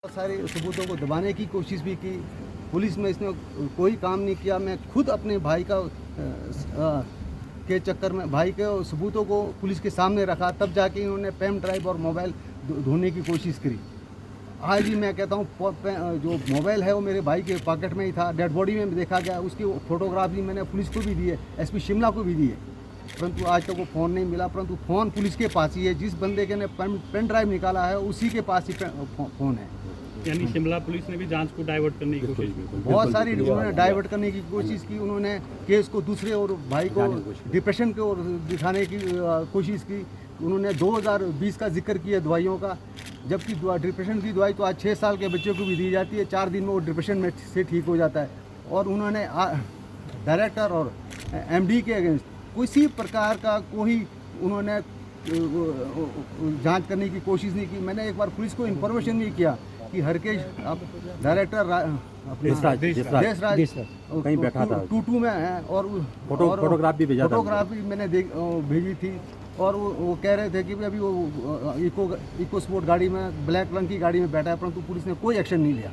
बहुत सारे सबूतों को दबाने की कोशिश भी की। पुलिस में इसने कोई काम नहीं किया। मैं खुद अपने भाई का के चक्कर में भाई के सबूतों को पुलिस के सामने रखा, तब जाके इन्होंने पेन ड्राइव और मोबाइल ढूंढने की कोशिश करी। आज भी मैं कहता हूँ जो मोबाइल है वो मेरे भाई के पॉकेट में ही था, डेड बॉडी में देखा गया। उसकी फोटोग्राफ भी मैंने पुलिस को भी दी है, एसपी शिमला को भी दी है, परंतु आज तक वो फ़ोन नहीं मिला। परंतु फ़ोन पुलिस के पास ही है। जिस बंदे के ने पेन ड्राइव निकाला है उसी के पास ही फ़ोन है। यानी शिमला पुलिस ने भी जांच को डाइवर्ट करने की कोशिश की। बहुत सारी उन्होंने डाइवर्ट करने की कोशिश की। उन्होंने केस को दूसरे और भाई को डिप्रेशन की ओर दिखाने की कोशिश की। उन्होंने 2020 का जिक्र किया दवाइयों का, जबकि डिप्रेशन की दवाई तो आज 6 साल के बच्चों को भी दी जाती है। 4 दिन में वो डिप्रेशन में से ठीक हो जाता है। और उन्होंने डायरेक्टर और एमडी के अगेंस्ट किसी प्रकार का कोई उन्होंने जांच करने की कोशिश नहीं की। मैंने एक बार पुलिस को इन्फॉर्मेशन भी किया कि हरकेश डायरेक्टर देशराज कहीं बैठा था, टूटू में है, और फोटोग्राफ भी भेजा था। फोटोग्राफ भी मैंने भेजी थी। और वो कह रहे थे कि अभी वो इको स्पोर्ट गाड़ी में, ब्लैक रंग की गाड़ी में बैठा है, परंतु पुलिस ने कोई एक्शन नहीं लिया।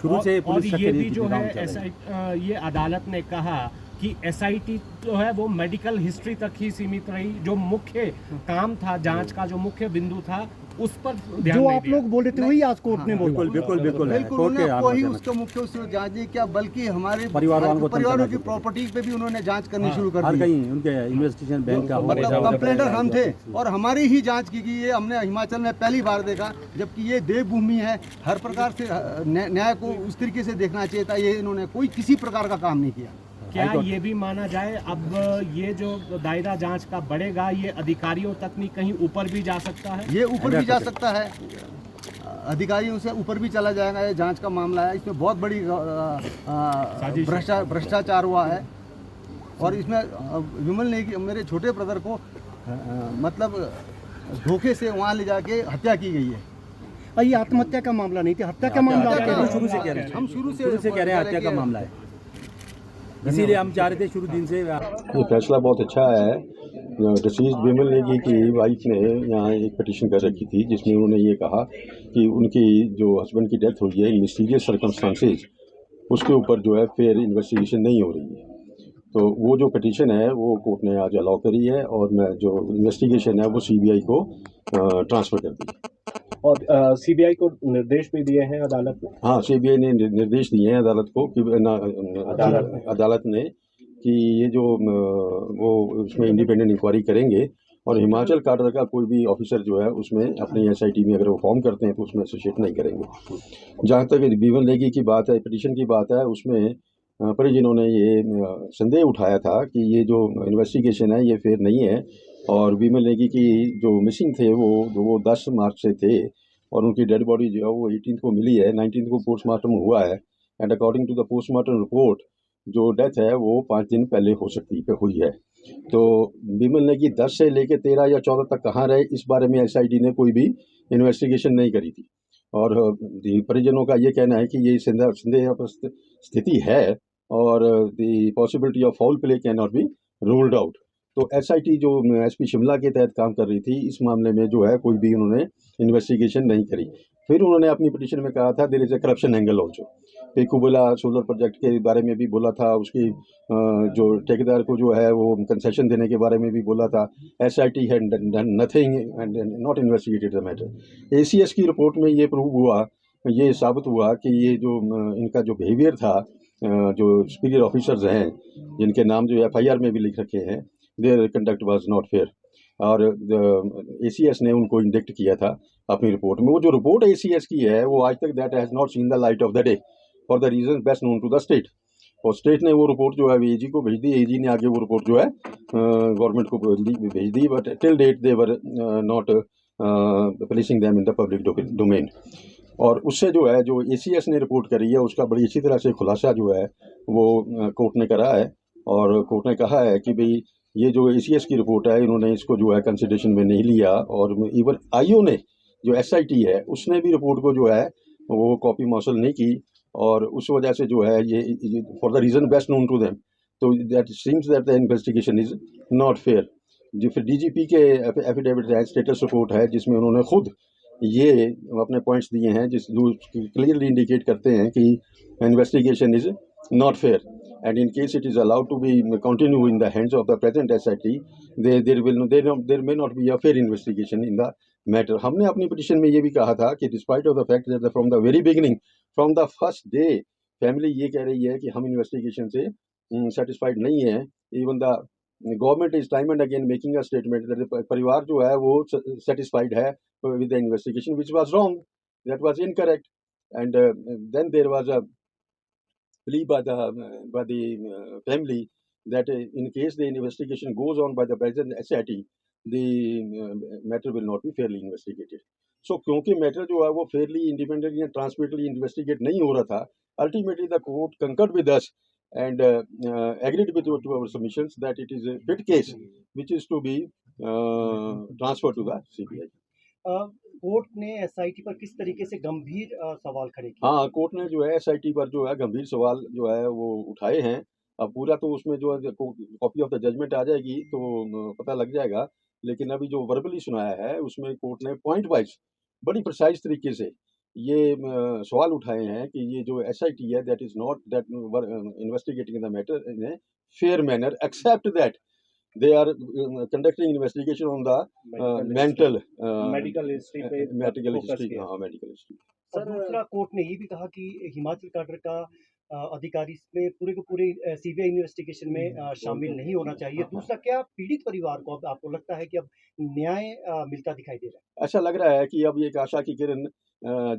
शुरू से और ये भी जो है ये अदालत ने कहा कि एसआईटी जो है वो मेडिकल हिस्ट्री तक ही सीमित रही। जो मुख्य काम था, जांच का जो मुख्य बिंदु था, उस पर ध्यान जो नहीं आप दिया। लोग बोल रहे थे वही आज कोर्ट ने बोला। बिल्कुल कोई उसका मुख्य जांच नहीं किया, बल्कि हमारे परिवारों की प्रॉपर्टी पे भी उन्होंने जांच करनी शुरू कर दी। कहीं उनके इन्वेस्टिगेशन बैंक का मतलब कंप्लेंटर हम थे और हमारी ही जांच की गई। ये हमने हिमाचल में पहली बार देखा, जबकि ये देवभूमि है। हर प्रकार से न्याय को उस तरीके से देखना चाहिए था। ये इन्होंने कोई किसी प्रकार का काम नहीं किया। क्या ये भी माना जाए अब ये जो दायरा जांच का बढ़ेगा, ये अधिकारियों तक नहीं कहीं ऊपर भी जा सकता है? ये ऊपर भी जा सकता है, अधिकारियों से ऊपर भी चला जाएगा। ये जांच का मामला है, इसमें बहुत बड़ी भ्रष्टाचार हुआ है। और इसमें विमल ने मेरे छोटे ब्रदर को मतलब धोखे से वहाँ ले जाके हत्या की गई है। ये आत्महत्या का मामला नहीं था, हत्या का मामला शुरू से कह रहे हैं। हम शुरू से कह रहे हैं हत्या का मामला है, इसीलिए हम चाह रहे थे शुरू दिन से। ये फैसला बहुत अच्छा है। डिसीज विमल नेगी की वाइफ ने यहाँ एक पिटीशन कर रखी थी, जिसमें उन्होंने ये कहा कि उनकी जो हस्बैंड की डेथ हुई है इन मिस्टीरियस सर्कमस्टांसेस, उसके ऊपर जो है फेयर इन्वेस्टिगेशन नहीं हो रही है। तो वो जो पिटीशन है वो कोर्ट ने आज अलाउ करी है, और मैं जो इन्वेस्टिगेशन है वो सीबीआई को ट्रांसफ़र कर दी। और सीबीआई को निर्देश भी दिए हैं अदालत ने? हाँ, सीबीआई ने निर्देश दिए हैं अदालत को कि अदालत ने कि ये जो वो उसमें इंडिपेंडेंट इंक्वायरी करेंगे, और हिमाचल काडर का कोई भी ऑफिसर जो है उसमें अपनी एसआईटी में अगर वो फॉर्म करते हैं तो उसमें एसोसिएट नहीं करेंगे। जहाँ तक विमल नेगी की बात है, पिटीशन की बात है, उसमें परिजनों ने ये संदेह उठाया था कि ये जो इन्वेस्टिगेशन है ये फेयर नहीं है। और विमल नेगी की जो मिसिंग थे वो 10 मार्च से थे, और उनकी डेड बॉडी जो है वो 18 को मिली है, 19 को पोस्टमार्टम हुआ है। And according to the postmortem report जो डेथ है वो 5 दिन पहले हुई है। तो विमल नेगी 10 से लेकर 13 या 14 तक कहाँ रहे, इस बारे में एसआईटी ने कोई भी इन्वेस्टिगेशन नहीं करी थी। और परिजनों का ये कहना है कि ये संदेहास्पद स्थिति है, और the possibility of foul play can not be ruled out. तो एसआईटी जो एसपी शिमला के तहत काम कर रही थी, इस मामले में जो है कोई भी उन्होंने इन्वेस्टिगेशन नहीं करी। फिर उन्होंने अपनी पिटीशन में कहा था there is a corruption angle also. पेकुबला सोलर प्रोजेक्ट के बारे में भी बोला था, उसकी जो ठेकेदार को जो है वो कंसेशन देने के बारे में भी बोला था। SIT had done nothing and not investigated the matter. ACS की रिपोर्ट में ये प्रूव हुआ, ये साबित हुआ कि ये जो इनका जो बिहेवियर था, जो सुपीरियर ऑफिसर्स हैं जिनके नाम जो एफआईआर में भी लिख रखे हैं, there conduct was not fair. और एसीएस ने उनको इंडिक्ट किया था अपनी रिपोर्ट में। वो जो रिपोर्ट एसीएस की है वो आज तक that has not seen the light of the day for the reason best known to the state. और स्टेट ने वो रिपोर्ट जो है एजी को भेज दी, एजी ने आगे वो रिपोर्ट जो है गवर्नमेंट को भेज दी, but till date they were not placing them in the public domain. और उससे जो है जो एसीएस ने रिपोर्ट करी है उसका बड़ी अच्छी तरह से खुलासा जो है वो कोर्ट ने करा है। और कोर्ट ने कहा है कि भाई ये जो एसीएस की रिपोर्ट है इन्होंने इसको जो है कंसिडरेशन में नहीं लिया। और इवन आईओ ने जो एसआईटी है उसने भी रिपोर्ट को जो है वो कॉपी मौसूल नहीं की, और उस वजह से जो है ये for the reason best known to them, तो that seems that the investigation is not fair. जो फिर डीजीपी के एफिडेविट है, स्टेटस रिपोर्ट है, जिसमें उन्होंने खुद ये अपने पॉइंट्स दिए हैं जिस क्लियरली इंडिकेट करते हैं कि investigation is not fair and in case it is allowed to be continue in the hands of the present SIT, there may not be a fair investigation in the matter. हमने अपनी petition में ये भी कहा था कि despite of the fact that from the very beginning, from the first day, family ये कह रही है कि हम इन्वेस्टिगेशन से सेटिस्फाइड नहीं है. Even the government is time and again making a statement that परिवार जो है वो सेटिस्फाइड है with the investigation, which was wrong, that was incorrect. And then there was a plea by the family that in case the investigation goes on by the present SIT, the matter will not be fairly investigated. So क्योंकि matter जो है वो Fairlie, independently and transparently investigate नहीं हो रहा था, ultimately the court conquered with us and agreed with to our submissions that it is a fit case which is to be transferred to the CBI. Court ने SIT पर किस तरीके से गंभीर सवाल खड़े किए? हाँ, कोर्ट ने जो है SIT पर जो है गंभीर सवाल जो है वो उठाए हैं. अब पूरा तो उसमें जो है कॉपी ऑफ द जजमेंट आ जाएगी तो पता लग जाएगा, लेकिन अभी जो वर्बली सुनाया है उसमें कोर्ट ने पॉइंट वाइज बड़ी प्रिसाइज तरीके से ये सवाल उठाए हैं कि ये जो SIT है that is not that investigating the matter in a fair manner, except that they are conducting investigation on the mental medical history पे medical focus history. किया। हाँ, medical history. और दूसरा, कोर्ट ने ये भी कहा कि हिमाचल कैडर का अधिकारी इसमें पूरे के पूरे सीबीआई इन्वेस्टिगेशन में शामिल नहीं होना चाहिए. दूसरा, क्या पीड़ित परिवार को अब आपको लगता है कि अब न्याय मिलता दिखाई दे रहा है? ऐसा लग रहा है कि अब एक आशा की किरण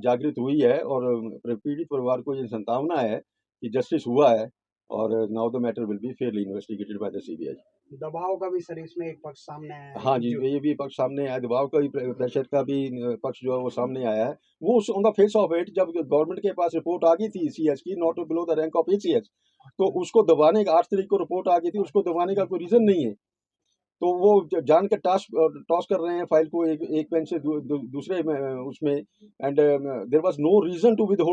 जागृत हुई है और पीड़ित परिवार को ये संभावना है कि जस्टिस हुआ है और now the matter will be Fairlie investigated by the CBI. दबाव का भी सर इसमें एक पक्ष सामने आया है. हाँ जी, ये भी पक्ष सामने आया, दबाव का भी प्रेशर का भी पक्ष जो है वो सामने आया है. वो on the face of it जब गवर्नमेंट के पास रिपोर्ट आ गई थी CS की, not below the rank of ACS, तो उसको दबाने का 8 तारीख को रिपोर्ट आ गई थी, उसको दबाने का कोई रीजन नहीं है. तो वो जान के टॉस कर रहे हैं फाइल को एक पेन से दूसरे में उसमें, and there was no reason to with hold